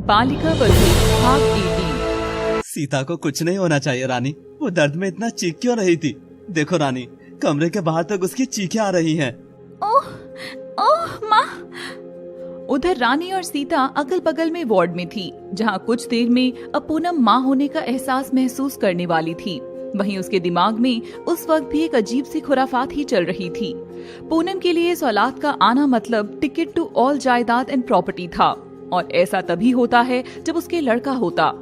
बालिका वधू भाग 18। सीता को कुछ नहीं होना चाहिए रानी। वो दर्द में इतना चीख क्यों रही थी? देखो रानी, कमरे के बाहर तक उसकी चीखें आ रही हैं। ओह ओह माँ। उधर रानी और सीता अगल बगल में वार्ड में थी, जहाँ कुछ देर में अब पूनम माँ होने का एहसास महसूस करने वाली थी। वहीं उसके दिमाग में उस वक्त भी एक अजीब सी खुराफात ही चल रही थी। पूनम के लिए इस औलाद का आना मतलब टिकट टू ऑल जायदाद एंड प्रॉपर्टी था, और ऐसा तभी होता है जब उसके लड़का होता।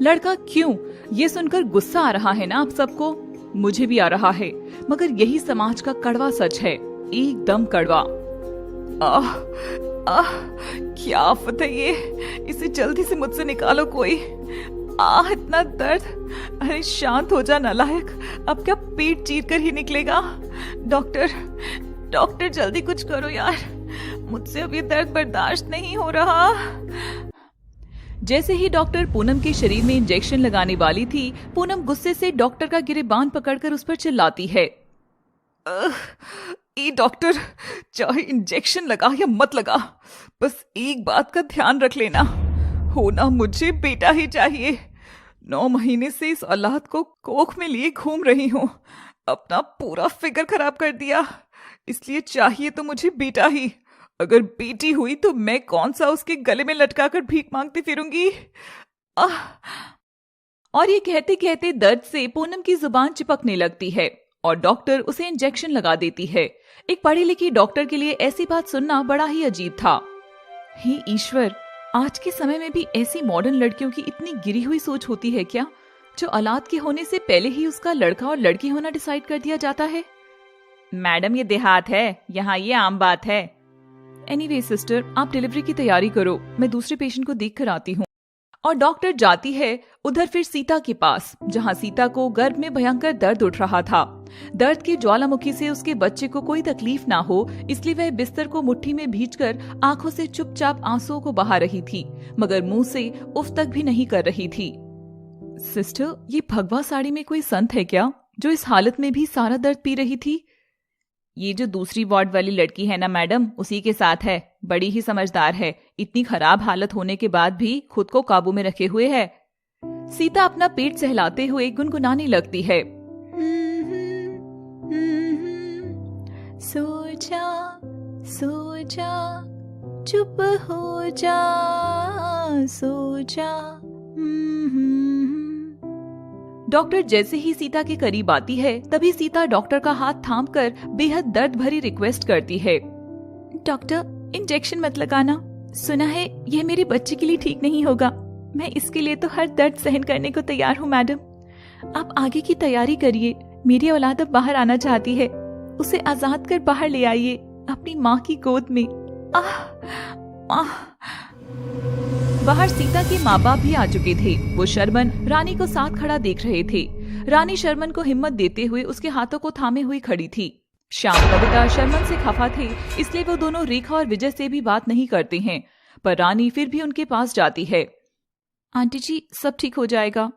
लड़का क्यों? ये सुनकर गुस्सा आ रहा है ना आप सबको? मुझे भी आ रहा है, मगर यही समाज का कड़वा सच है, एकदम कड़वा। आह आह, क्या आफत है ये। इसे जल्दी से मुझसे निकालो कोई। आह, इतना दर्द। अरे शांत हो जा नालायक, अब क्या पेट चीर कर ही निकलेगा? डॉक्टर डॉक्टर जल्दी कुछ करो यार, मुझसे अब ये दर्द बर्दाश्त नहीं हो रहा। जैसे ही डॉक्टर पूनम के शरीर में इंजेक्शन लगाने वाली थी, पूनम गुस्से से डॉक्टर का गिरेबान पकड़कर उस पर चिल्लाती है। ये डॉक्टर, चाहे इंजेक्शन लगा या मत लगा, बस एक बात का ध्यान रख लेना, होना मुझे बेटा ही चाहिए। 9 महीने से इस औलाद को कोख में लिए घूम रही हूँ, अपना पूरा फिगर खराब कर दिया, इसलिए चाहिए तो मुझे बेटा ही। अगर बेटी हुई तो मैं कौन सा उसके गले में लटका कर भीख मांगती फिरूंगी। और ये कहते कहते दर्द से पूनम की जुबान चिपकने लगती है और डॉक्टर उसे इंजेक्शन लगा देती है। एक पढ़ी लिखी डॉक्टर के लिए ऐसी बात सुनना बड़ा ही अजीब था। हे ईश्वर, आज के समय में भी ऐसी मॉडर्न लड़कियों की इतनी गिरी हुई सोच होती है क्या, जो औलाद के होने से पहले ही उसका लड़का और लड़की होना डिसाइड कर दिया जाता है? मैडम, ये देहात है, यहाँ ये आम बात है। एनीवे सिस्टर, आप डिलीवरी की तैयारी करो, मैं दूसरे पेशेंट को देख कर आती हूँ। और डॉक्टर जाती है उधर फिर सीता के पास, जहाँ सीता को गर्भ में भयंकर दर्द उठ रहा था। दर्द की ज्वालामुखी से उसके बच्चे को कोई तकलीफ ना हो, इसलिए वह बिस्तर को मुट्ठी में भींचकर आंखों से चुपचाप आंसुओं को बहा रही थी, मगर मुंह से उफ तक भी नहीं कर रही थी। सिस्टर, ये भगवा साड़ी में कोई संत है क्या, जो इस हालत में भी सारा दर्द पी रही थी? ये जो दूसरी वार्ड वाली लड़की है ना मैडम, उसी के साथ है। बड़ी ही समझदार है, इतनी खराब हालत होने के बाद भी खुद को काबू में रखे हुए है। सीता अपना पेट सहलाते हुए गुनगुनाने लगती है। सो जा, सो जा, चुप हो जा, सो जा। डॉक्टर जैसे ही सीता के करीब आती है, तभी सीता डॉक्टर का हाथ थामकर बेहद दर्द भरी रिक्वेस्ट करती है। डॉक्टर, इंजेक्शन मत लगाना, सुना है यह मेरे बच्चे के लिए ठीक नहीं होगा। मैं इसके लिए तो हर दर्द सहन करने को तैयार हूँ मैडम। आप आगे की तैयारी करिए, मेरी औलाद अब बाहर आना चाहती है, उसे आजाद कर बाहर ले आइए अपनी माँ की गोद में। बाहर सीता के माँ बाप भी आ चुके थे। वो शर्मन रानी को साथ खड़ा देख रहे थे। रानी शर्मन को हिम्मत देते हुए उसके हाथों को थामे हुई खड़ी थी। श्याम कविता शर्मन से खफा थे, इसलिए वो दोनों रेखा और विजय से भी बात नहीं करते हैं, पर रानी फिर भी उनके पास जाती है। आंटी जी, सब ठीक हो जाएगा।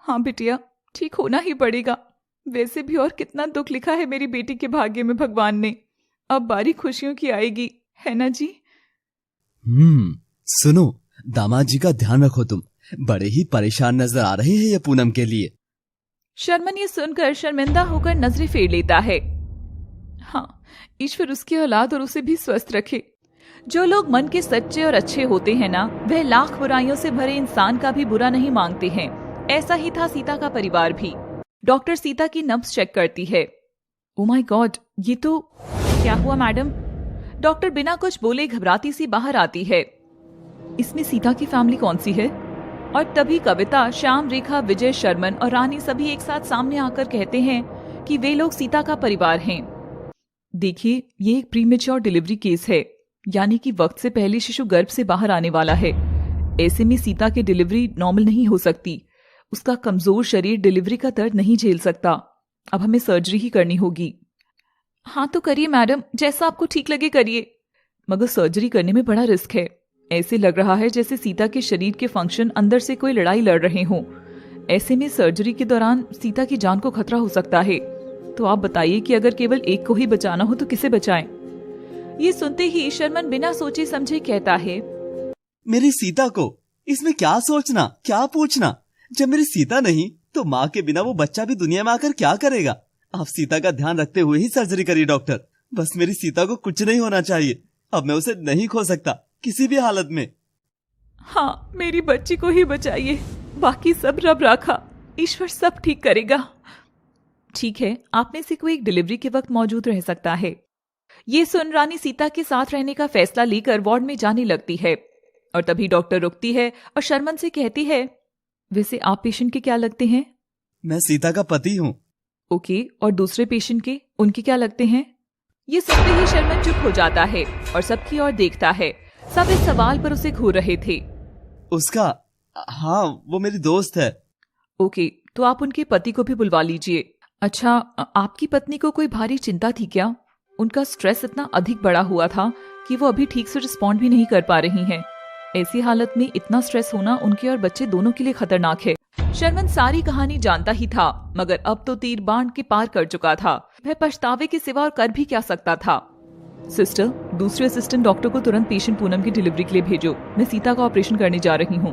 हाँ बिटिया, ठीक होना ही पड़ेगा। वैसे भी और कितना दुख लिखा है मेरी बेटी के भाग्य में भगवान ने। अब बारी खुशियों की आएगी, है ना जी? सुनो, दामाद जी का ध्यान रखो, तुम बड़े ही परेशान नजर आ रहे हैं ये पूनम के लिए। शर्मन ये सुनकर शर्मिंदा होकर नजरें फेर लेता है। हाँ, ईश्वर उसकी औलाद और उसे भी स्वस्थ रखे। जो लोग मन के सच्चे और अच्छे होते हैं ना, वह लाख बुराइयों से भरे इंसान का भी बुरा नहीं मांगते हैं। ऐसा ही था सीता का परिवार भी। डॉक्टर सीता की नब्ज चेक करती है। ओ माय गॉड, ये तो क्या हुआ मैडम? डॉक्टर बिना कुछ बोले घबराती सी बाहर आती है। इसमें सीता की फैमिली कौन सी है? और तभी कविता, श्याम, रेखा, विजय, शर्मन और रानी सभी एक साथ सामने आकर कहते हैं कि वे लोग सीता का परिवार हैं। देखिए, ये एक प्रीमेच्योर डिलीवरी केस है, यानी कि वक्त से पहले शिशु गर्भ से बाहर आने वाला है। ऐसे में सीता की डिलीवरी नॉर्मल नहीं हो सकती। उसका कमजोर शरीर डिलीवरी का दर्द नहीं झेल सकता। अब हमें सर्जरी ही करनी होगी। हाँ तो करिए मैडम, जैसा आपको ठीक लगे करिए, मगर सर्जरी करने में बड़ा रिस्क है। ऐसे लग रहा है जैसे सीता के शरीर के फंक्शन अंदर से कोई लड़ाई लड़ रहे हों। ऐसे में सर्जरी के दौरान सीता की जान को खतरा हो सकता है। तो आप बताइए कि अगर केवल एक को ही बचाना हो तो किसे बचाएं? ये सुनते ही शर्मन बिना सोचे समझे कहता है, मेरी सीता को इसमें क्या सोचना, क्या पूछना? जब मेरी सीता नहीं तो माँ के बिना वो बच्चा भी दुनिया में आकर क्या करेगा? आप सीता का ध्यान रखते हुए ही सर्जरी करिए डॉक्टर। बस मेरी सीता को कुछ नहीं होना चाहिए। अब मैं उसे नहीं खो सकता किसी भी हालत में। हाँ, मेरी बच्ची को ही बचाइए, बाकी सब रब राखा, ईश्वर सब ठीक करेगा। ठीक है, आप में से कोई एक डिलीवरी के वक्त मौजूद रह सकता है। ये सुन रानी सीता के साथ रहने का फैसला लेकर वार्ड में जाने लगती है और तभी डॉक्टर रुकती है और शर्मन से कहती है, वैसे आप पेशेंट के क्या लगते हैं? मैं सीता का पति हूँ। ओके, और दूसरे पेशेंट के, उनके क्या लगते हैं? ये सुनते ही शर्मन चुप हो जाता है और सबकी ओर देखता है। सब इस सवाल पर उसे घूर रहे थे। उसका, हाँ वो मेरी दोस्त है। ओके, तो आप उनके पति को भी बुलवा लीजिए। अच्छा, आपकी पत्नी को कोई भारी चिंता थी क्या? उनका स्ट्रेस इतना अधिक बढ़ा हुआ था कि वो अभी ठीक से रिस्पॉन्ड भी नहीं कर पा रही हैं। ऐसी हालत में इतना स्ट्रेस होना उनके और बच्चे दोनों के लिए खतरनाक है। शर्मन सारी कहानी जानता ही था, मगर अब तो तीर बाण के पार कर चुका था। वह पछतावे के सिवा और कर भी क्या सकता था। सिस्टर, दूसरे असिस्टेंट डॉक्टर को तुरंत पेशेंट पूनम की डिलीवरी के लिए भेजो, मैं सीता का ऑपरेशन करने जा रही हूँ।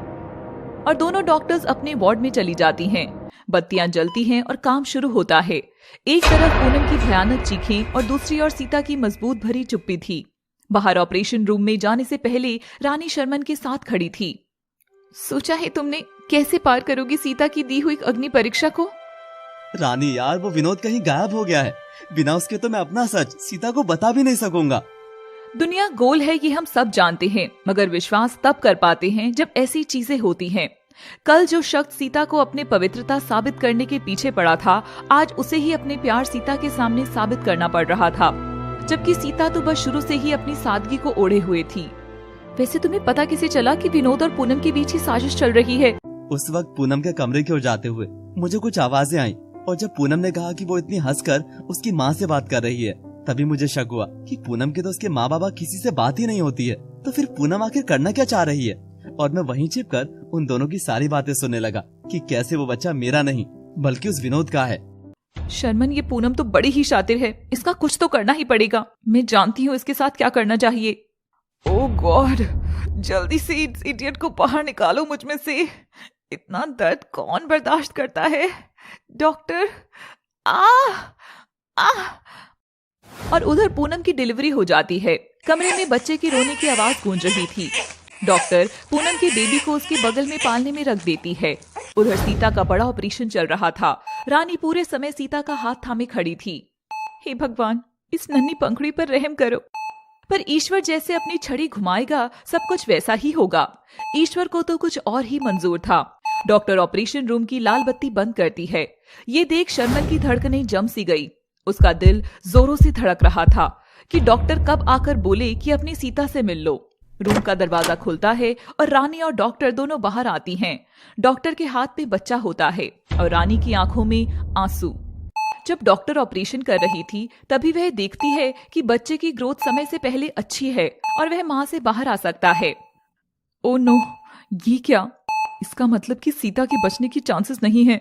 और दोनों डॉक्टर्स अपने वार्ड में चली जाती हैं। बत्तियां जलती हैं और काम शुरू होता है। एक तरफ पूनम की भयानक चीखें और दूसरी ओर सीता की मजबूत भरी चुप्पी थी। बाहर ऑपरेशन रूम में जाने से पहले रानी शर्मन के साथ खड़ी थी। सोचा है तुमने कैसे पार करोगी सीता की दी हुई अग्नि परीक्षा को? रानी यार, वो विनोद कहीं गायब हो गया है। बिना उसके तो मैं अपना सच सीता को बता भी नहीं सकूंगा। दुनिया गोल है ये हम सब जानते हैं, मगर विश्वास तब कर पाते हैं जब ऐसी चीजें होती हैं। कल जो शख्स सीता को अपने पवित्रता साबित करने के पीछे पड़ा था, आज उसे ही अपने प्यार सीता के सामने साबित करना पड़ रहा था, जबकि सीता तो बस शुरू से ही अपनी सादगी को ओढ़े हुए थी। वैसे तुम्हें पता कैसे चला कि विनोद और पूनम के बीच ही साजिश चल रही है? उस वक्त पूनम के कमरे की ओर जाते हुए मुझे कुछ आवाजें आई और जब पूनम ने कहा कि वो इतनी हंसकर उसकी माँ से बात कर रही है, तभी मुझे शक हुआ कि पूनम के तो उसके माँ बाबा किसी से बात ही नहीं होती है, तो फिर पूनम आखिर करना क्या चाह रही है? और मैं वहीं छिपकर उन दोनों की सारी बातें सुनने लगा कि कैसे वो बच्चा मेरा नहीं बल्कि उस विनोद का है। शर्मन, ये पूनम तो बड़ी ही शातिर है, इसका कुछ तो करना ही पड़ेगा। मैं जानती हूँ इसके साथ क्या करना चाहिए। ओह गॉड, जल्दी से इस इडियट को बाहर निकालो मुझ में से। इतना दर्द कौन बर्दाश्त करता है? डॉक्टर, और उधर पूनम की डिलीवरी हो जाती है। कमरे में बच्चे की रोने की आवाज गूंज रही थी। डॉक्टर पूनम के बेबी को उसके बगल में पालने में रख देती है। उधर सीता का बड़ा ऑपरेशन चल रहा था। रानी पूरे समय सीता का हाथ थामे खड़ी थी। हे भगवान, इस नन्ही पंखुड़ी पर रहम करो। पर ईश्वर जैसे अपनी छड़ी घुमाएगा, सब कुछ वैसा ही होगा। ईश्वर को तो कुछ और ही मंजूर था। डॉक्टर ऑपरेशन रूम की लाल बत्ती बंद करती है। ये देख शर्मन की धड़कनें जम सी गई। उसका दिल जोरों से धड़क रहा था कि डॉक्टर कब आकर बोले कि अपनी सीता से मिल लो। रूम का दरवाजा खुलता है और रानी और डॉक्टर दोनों बाहर आती हैं। डॉक्टर के हाथ में बच्चा होता है और रानी की आंखों में आंसू। जब डॉक्टर ऑपरेशन कर रही थी, तभी वह देखती है कि बच्चे की ग्रोथ समय से पहले अच्छी है और वह मां से बाहर आ सकता है। ओ नो, ये क्या? इसका मतलब कि सीता के बचने की चांसेस नहीं है।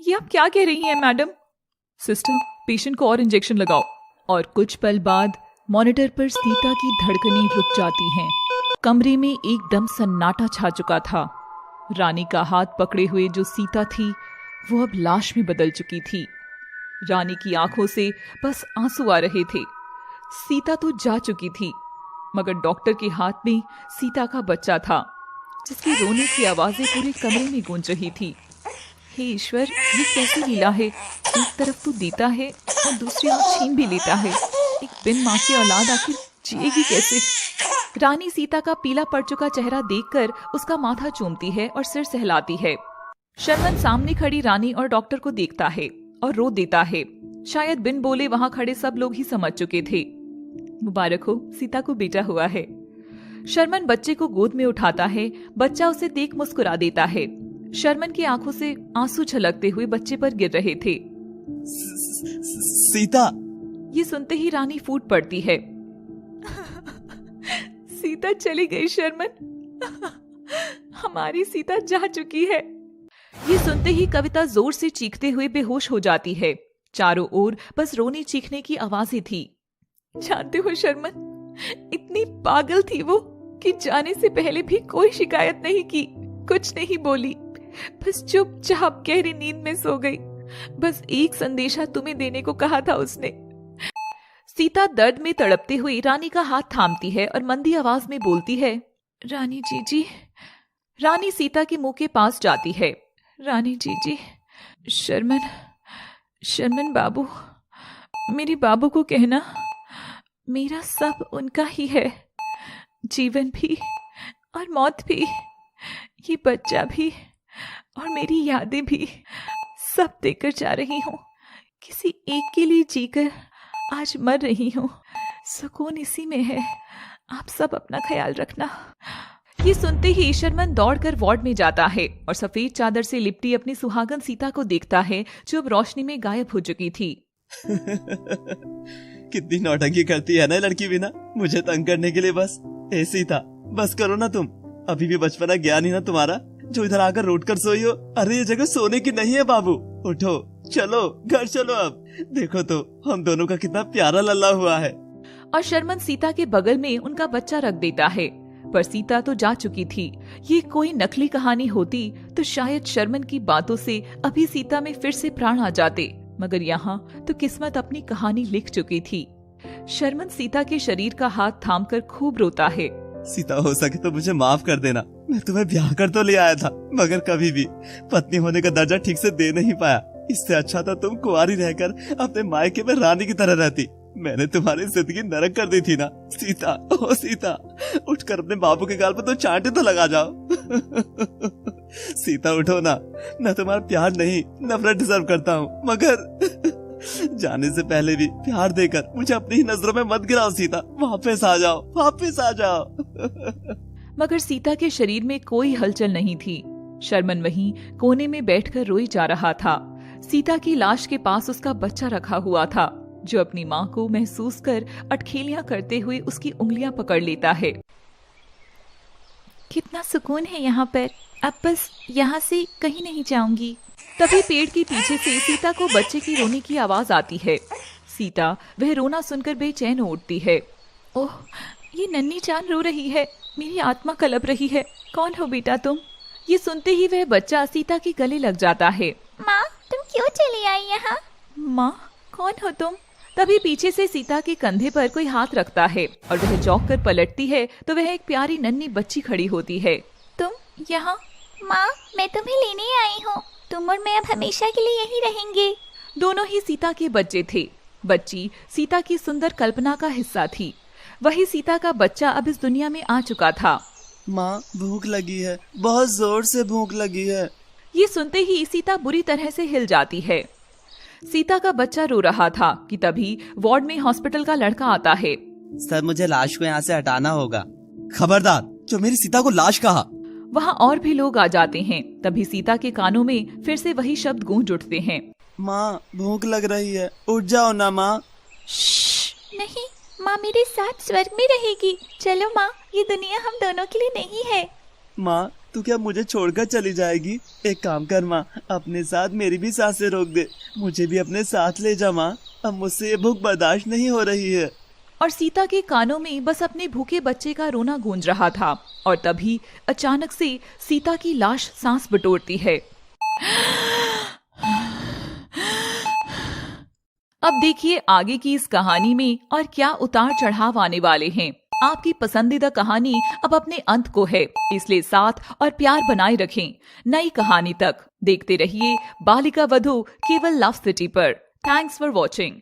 ये आप क्या कह रही हैं मैडम? सिस्टर, पेशेंट को और इंजेक्शन लगाओ। और कुछ पल बाद मॉनिटर पर सीता की धड़कनें रुक जाती हैं। कमरे में एकदम सन्नाटा छा चुका था। रानी का हाथ पकड़े हुए जो सीता थी, वो अब लाश में बदल चुकी थी। रानी की आंखों से बस आंसू आ रहे थे। सीता तो जा चुकी थी, मगर डॉक्टर के हाथ में सीता का बच्चा था, जिसकी रोने की आवाजें पूरे कमरे में गूंज रही थी। हे ईश्वर, ये कैसी लीला है? एक तरफ तो देता है और दूसरी ओर छीन भी लेता है। एक बिन माँ की औलाद आखिर जिएगी कैसे? रानी सीता का पीला पड़ चुका चेहरा देखकर उसका माथा चूमती है और सिर सहलाती है। शर्मन सामने खड़ी रानी और डॉक्टर को देखता है और रो देता है। शायद बिन बोले वहां खड़े सब लोग ही समझ चुके थे। मुबारक हो, सीता को बेटा हुआ है। शर्मन बच्चे को गोद में उठाता है। बच्चा उसे देख मुस्कुरा देता है। शर्मन की आंखों से आंसू छलकते हुए बच्चे पर गिर रहे थे। सीता! ये सुनते ही रानी फूट पड़ती है। सीता चली गई शर्मन, हमारी सीता जा चुकी है। ये सुनते ही कविता जोर से चीखते हुए बेहोश हो जाती है। चारों ओर बस रोने चीखने की आवाजें थी। जानते हो शर्मन, इतनी पागल थी वो कि जाने से पहले भी कोई शिकायत नहीं की, कुछ नहीं बोली, बस चुपचाप गहरी नींद में सो गई। बस एक संदेशा तुम्हें देने को कहा था उसने। सीता दर्द में तड़पते हुए रानी का हाथ थामती है और मंदी आवाज में बोलती है, रानी जी। रानी सीता के मुंह के पास जाती है। रानी जी, शर्मन बाबू, मेरे बाबू को कहना मेरा सब उनका ही है, जीवन भी और मौत भी, ये बच्चा भी और मेरी यादें भी, सब देकर जा रही हूँ। किसी एक के लिए जीकर आज मर रही हूँ, सुकून इसी में है। आप सब अपना ख्याल रखना। ये सुनते ही शर्मन दौड़कर वार्ड में जाता है और सफेद चादर से लिपटी अपनी सुहागन सीता को देखता है, जो अब रोशनी में गायब हो चुकी थी। कितनी नौटंकी करती है ना लड़की भी ना, मुझे तंग करने के लिए। बस ऐसे ही था, बस करो ना तुम। अभी भी बचपना गया नहीं ना तुम्हारा, जो इधर आकर रोट कर सोई हो। अरे ये जगह सोने की नहीं है बाबू, उठो, चलो घर चलो। अब देखो तो हम दोनों का कितना प्यारा लल्ला हुआ है। और शर्मन सीता के बगल में उनका बच्चा रख देता है, पर सीता तो जा चुकी थी। ये कोई नकली कहानी होती तो शायद शर्मन की बातों से अभी सीता में फिर से प्राण आ जाते, मगर यहाँ तो किस्मत अपनी कहानी लिख चुकी थी। शर्मन सीता के शरीर का हाथ थामकर खूब रोता है। सीता, हो सके तो मुझे माफ कर देना। मैं तुम्हें ब्याह कर तो ले आया था, मगर कभी भी पत्नी होने का दर्जा ठीक से दे नहीं पाया। इससे अच्छा था तुम कुंवारी रहकर अपने मायके में रानी की तरह रहती। मैंने तुम्हारी जिंदगी नरक कर दी थी ना सीता। ओ सीता, उठकर अपने बाबू के गाल पर तो चांटे तो लगा जाओ। सीता उठो ना, मैं तुम्हारा प्यार नहीं नफरत डिजर्व करता हूँ, मगर जाने से पहले भी प्यार देकर मुझे अपनी ही नजरों में मत गिराओ सीता। वापस आ जाओ, वापस आ जाओ। मगर सीता के शरीर में कोई हलचल नहीं थी। शर्मन वहीं कोने में बैठकर रोई जा रहा था। सीता की लाश के पास उसका बच्चा रखा हुआ था, जो अपनी माँ को महसूस कर अटखेलियां करते हुए उसकी उंगलियां पकड़ लेता है। कितना सुकून है यहाँ पर, अब बस यहाँ से कहीं नहीं जाऊंगी। तभी पेड़ के पीछे से सीता को बच्चे की रोने की आवाज आती है। सीता वह रोना सुनकर बेचैन हो उठती है। ओह, ये नन्ही जान रो रही है, मेरी आत्मा कलप रही है। कौन हो बेटा तुम? ये सुनते ही वह बच्चा सीता के गले लग जाता है। माँ, तुम क्यों चली आई यहाँ? माँ, कौन हो तुम? तभी पीछे से सीता के कंधे पर कोई हाथ रखता है और वह चौंक कर पलटती है तो वह एक प्यारी नन्ही बच्ची खड़ी होती है। तुम यहाँ? माँ, मैं तुम्हें लेने आई हूँ। तुम और मैं अब हमेशा के लिए यहीं रहेंगे। दोनों ही सीता के बच्चे थे। बच्ची सीता की सुंदर कल्पना का हिस्सा थी। वही सीता का बच्चा अब इस दुनिया में आ चुका था। माँ, भूख लगी है, बहुत जोर से भूख लगी है। ये सुनते ही सीता बुरी तरह से हिल जाती है। सीता का बच्चा रो रहा था कि तभी वार्ड में हॉस्पिटल का लड़का आता है। सर, मुझे लाश को यहाँ से हटाना होगा। खबरदार, जो मेरी सीता को लाश कहा। वहाँ और भी लोग आ जाते हैं। तभी सीता के कानों में फिर से वही शब्द गूंज उठते हैं। माँ, भूख लग रही है, उठ जाओ ना माँ। नहीं, माँ मेरे साथ स्वर्ग में रहेगी। चलो माँ, ये दुनिया हम दोनों के लिए नहीं है। माँ, तू क्या मुझे छोड़कर चली जाएगी? एक काम कर माँ, अपने साथ मेरी भी सांसें रोक दे, मुझे भी अपने साथ ले जा माँ। अब मुझसे ये भूख बर्दाश्त नहीं हो रही है। और सीता के कानों में बस अपने भूखे बच्चे का रोना गूंज रहा था। और तभी अचानक से सीता की लाश सांस बटोरती है। अब देखिए आगे की इस कहानी में और क्या उतार चढ़ाव आने वाले हैं। आपकी पसंदीदा कहानी अब अपने अंत को है, इसलिए साथ और प्यार बनाए रखें। नई कहानी तक देखते रहिए बालिका वधू केवल लव सिटी पर। Thanks for watching.